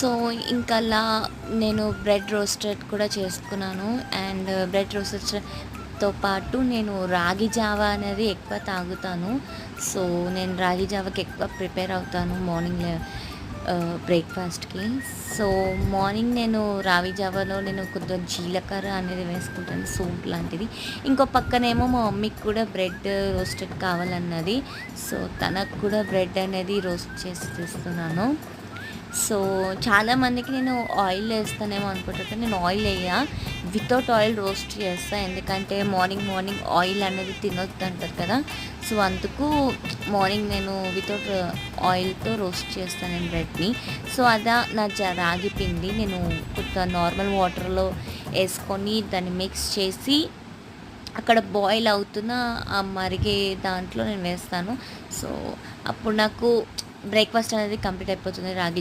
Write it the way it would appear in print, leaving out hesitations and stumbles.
So ఇంకలా నేను bread roasted కూడా చేసుకున్నాను. అండ్ బ్రెడ్ రోస్టెడ్‌తో పాటు నేను రాగి జావా అనేది ఎక్కువ తాగుతాను. సో నేను రాగి జావాకి ఎక్కువ ప్రిపేర్ అవుతాను మార్నింగ్ బ్రేక్‌ఫాస్ట్‌కి. సో మార్నింగ్ నేను రాగి జావాలో నేను కొంచెం జీలకర్ర అనేది వేసుకుంటాను, సూప్ లాంటిది. ఇంకో పక్కనేమో మా మమ్మీకి కూడా బ్రెడ్ రోస్టెడ్ కావాలన్నది. సో తనకు కూడా బ్రెడ్ అనేది రోస్ట్ చేసి తెస్తున్నాను. సో చాలామందికి నేను ఆయిల్ ఏస్తానేమో అనుకుంటారు, కానీ నేను ఆయిల్ ఎయ్య. వితౌట్ ఆయిల్ రోస్ట్ చేస్తా. ఎందుకంటే మార్నింగ్ ఆయిల్ అనేది తినొద్దంటారు కదా! సో అందుకు మార్నింగ్ నేను వితౌట్ ఆయిల్‌తో రోస్ట్ చేస్తాను నేను బ్రెడ్‌ని. సో నా రాగి పిండి నేను కొంత నార్మల్ వాటర్‌లో ఏసుకొని దాన్ని మిక్స్ చేసి అక్కడ బాయిల్ అవుతున్న ఆ మరిగే దాంట్లో నేను వేస్తాను. సో అప్పుడు నాకు బ్రేక్‌ఫాస్ట్ అనేది కంప్లీట్ అయిపోతుంది రాగి